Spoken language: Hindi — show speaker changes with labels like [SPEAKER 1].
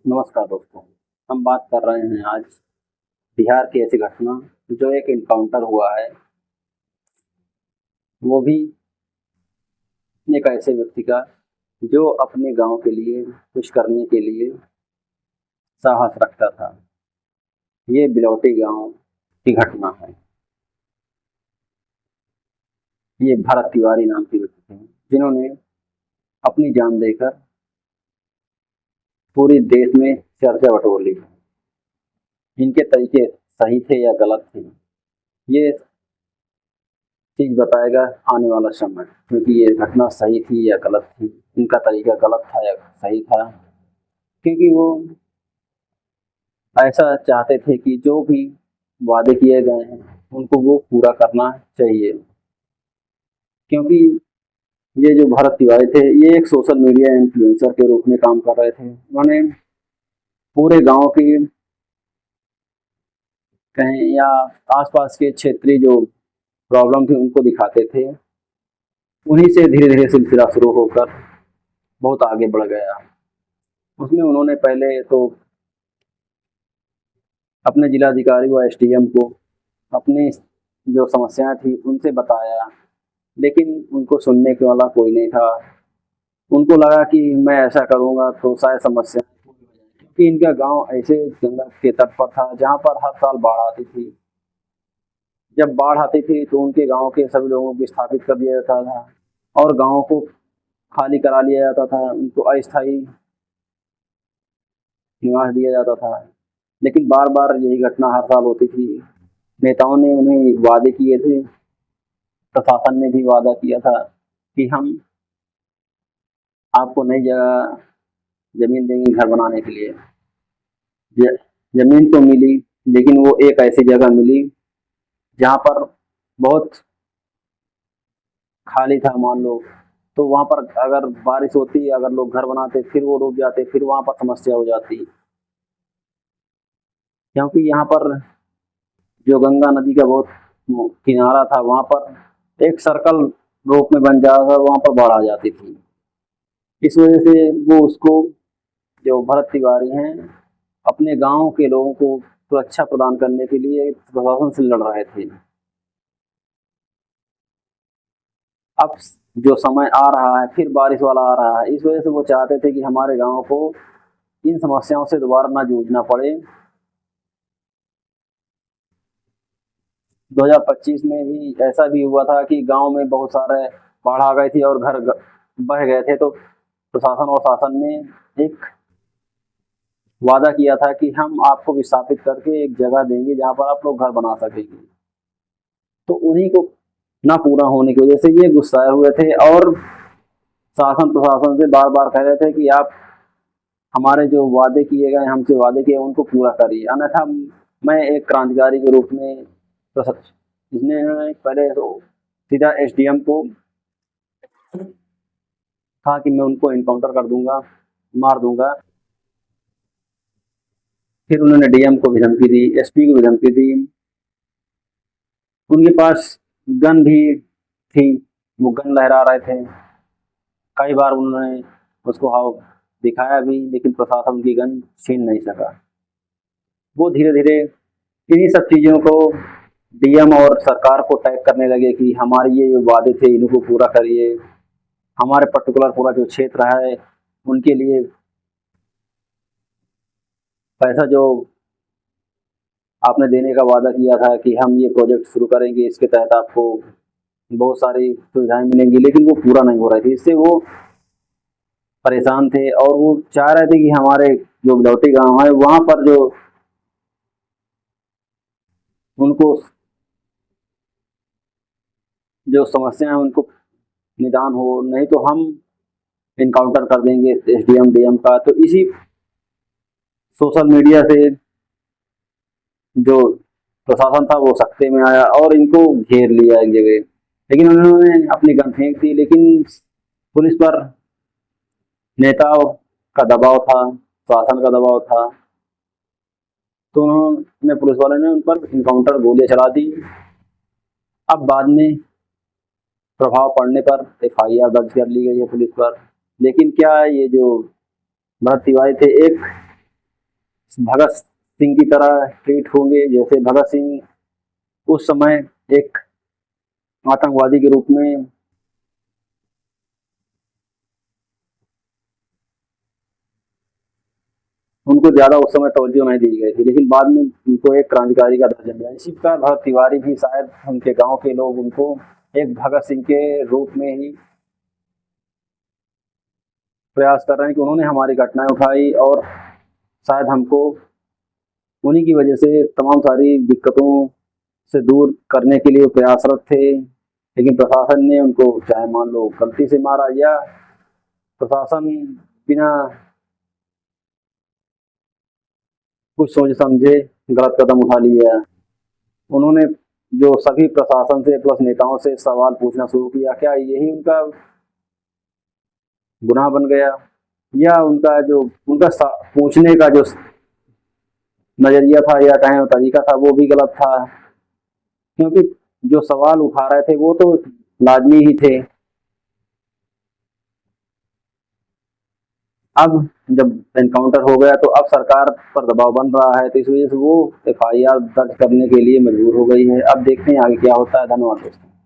[SPEAKER 1] नमस्कार दोस्तों। हम बात कर रहे हैं आज बिहार की ऐसी घटना जो एक इनकाउंटर हुआ है, वो भी एक ऐसे व्यक्ति का जो अपने गांव के लिए कुछ करने के लिए साहस रखता था। ये बिलौटी गांव की घटना है। ये भरत तिवारी नाम के व्यक्ति थे जिन्होंने अपनी जान देकर पूरे देश में चर्चा बटोर ली। इनके तरीके सही थे या गलत थे, ये चीज बताएगा आने वाला समय, क्योंकि ये घटना सही थी या गलत थी, इनका तरीका गलत था या सही था। क्योंकि वो ऐसा चाहते थे कि जो भी वादे किए गए हैं उनको वो पूरा करना चाहिए। क्योंकि ये जो भरत तिवारी थे, ये एक सोशल मीडिया इन्फ्लुएंसर के रूप में काम कर रहे थे। उन्होंने पूरे गांव की कहें या आसपास के क्षेत्रीय जो प्रॉब्लम थी उनको दिखाते थे। उन्हीं से धीरे धीरे सिलसिला शुरू होकर बहुत आगे बढ़ गया। उसमें उन्होंने पहले तो अपने जिलाधिकारी व एसडीएम को अपनी जो समस्याएं थी उनसे बताया, लेकिन उनको सुनने के वाला कोई नहीं था। उनको लगा कि मैं ऐसा करूंगा तो शायद समस्या, क्योंकि इनका गांव ऐसे गंगा के तट पर था जहां पर हर साल बाढ़ आती थी। जब बाढ़ आती थी तो उनके गांव के सभी लोगों को विस्थापित कर दिया जाता था और गांव को खाली करा लिया जाता था, उनको अस्थायी निवास दिया जाता था। लेकिन बार बार यही घटना हर साल होती थी। नेताओं ने उन्हें वादे किए थे, प्रशासन ने भी वादा किया था कि हम आपको नई जगह जमीन देंगे घर बनाने के लिए। ज- जमीन तो मिली, लेकिन वो एक ऐसी जगह मिली जहाँ पर बहुत खाली था मान लो। तो वहाँ पर अगर बारिश होती, अगर लोग घर बनाते, फिर वो रुक जाते, फिर वहाँ पर समस्या हो जाती। क्योंकि यहाँ पर जो गंगा नदी का बहुत किनारा था, वहाँ पर एक सर्कल रूप में बन जाता था, वहाँ पर बाढ़ आ जाती थी। इस वजह से वो उसको, जो भरत तिवारी हैं, अपने गांव के लोगों को सुरक्षा प्रदान करने के लिए प्रशासन से लड़ रहे थे। अब जो समय आ रहा है, फिर बारिश वाला आ रहा है, इस वजह से वो चाहते थे कि हमारे गांव को इन समस्याओं से दोबारा ना जूझना पड़े। 2025 में भी ऐसा भी हुआ था कि गांव में बहुत सारे बाढ़ आ गई थी और घर बह गए थे। तो प्रशासन और शासन ने एक वादा किया था कि हम आपको विस्थापित करके एक जगह देंगे जहां पर आप लोग घर बना सकेंगे। तो उन्हीं को ना पूरा होने की वजह से ये गुस्साए हुए थे और शासन प्रशासन से बार बार कह रहे थे कि आप हमारे जो वादे किए गए, हमसे वादे किए, उनको पूरा करिए, अन्यथा मैं एक क्रांतिकारी के रूप में। तो इसने पहले तो सीधा एसडीएम को कहा कि मैं उनको इनकाउंटर कर दूंगा, मार दूंगा। फिर उन्होंने डीएम को भी धमकी दी, एसपी को भी धमकी दी। उनके पास गन भी थी, वो गन लहरा रहे थे। कई बार उन्होंने उसको हाव दिखाया भी, लेकिन प्रशासन उनकी गन छीन नहीं सका। वो धीरे धीरे इन्हीं सब चीज़ों को डीएम और सरकार को टैग करने लगे कि हमारे ये वादे थे, इनको पूरा करिए। हमारे पर्टिकुलर पूरा जो क्षेत्र है उनके लिए पैसा जो आपने देने का वादा किया था कि हम ये प्रोजेक्ट शुरू करेंगे, इसके तहत आपको बहुत सारी सुविधाएं मिलेंगी, लेकिन वो पूरा नहीं हो रही थी। इससे वो परेशान थे और वो चाह रहे थे कि हमारे जो बिलौटी गांव है वहां पर जो उनको जो समस्या है उनको निदान हो, नहीं तो हम इनकाउंटर कर देंगे एसडीएम डीएम का। तो इसी सोशल मीडिया से जो प्रशासन था वो सत्ते में आया और इनको घेर लिया एक जगह। लेकिन उन्होंने अपनी गन फेंक दी, लेकिन पुलिस पर नेताओं का दबाव था, शासन का दबाव था। तो उन्होंने, पुलिस वाले ने उन पर इनकाउंटर गोलियां चला दी। अब बाद में प्रभाव पड़ने पर एफआईआर दर्ज कर ली गई है पुलिस पर। लेकिन क्या ये जो भरत तिवारी थे, एक भगत सिंह की तरह ट्रीट होंगे, जैसे भगत सिंह उस समय एक आतंकवादी के रूप में उनको ज्यादा उस समय तवज्जो नहीं दी गई थी, लेकिन बाद में उनको एक क्रांतिकारी का दर्जा मिला। इसी प्रकार भरत तिवारी भी शायद उनके गांव के लोग उनको एक भगत सिंह के रूप में ही प्रयास कर रहे हैं कि उन्होंने हमारी घटनाएं उठाई और शायद हमको उन्हीं की वजह से तमाम सारी दिक्कतों से दूर करने के लिए प्रयासरत थे। लेकिन प्रशासन ने उनको चाहे मान लो गलती से मारा या प्रशासन बिना कुछ सोच समझे गलत कदम उठा लिया। उन्होंने जो सभी प्रशासन से प्लस नेताओं से सवाल पूछना शुरू किया, क्या यही उनका गुनाह बन गया, या उनका जो पूछने का जो नजरिया था या कहें तरीका था वो भी गलत था, क्योंकि जो सवाल उठा रहे थे वो तो लाजमी ही थे। अब जब एनकाउंटर हो गया तो अब सरकार पर दबाव बन रहा है, तो इस वजह से वो FIR दर्ज करने के लिए मजबूर हो गई है। अब देखते हैं आगे क्या होता है। धन्यवाद दोस्तों।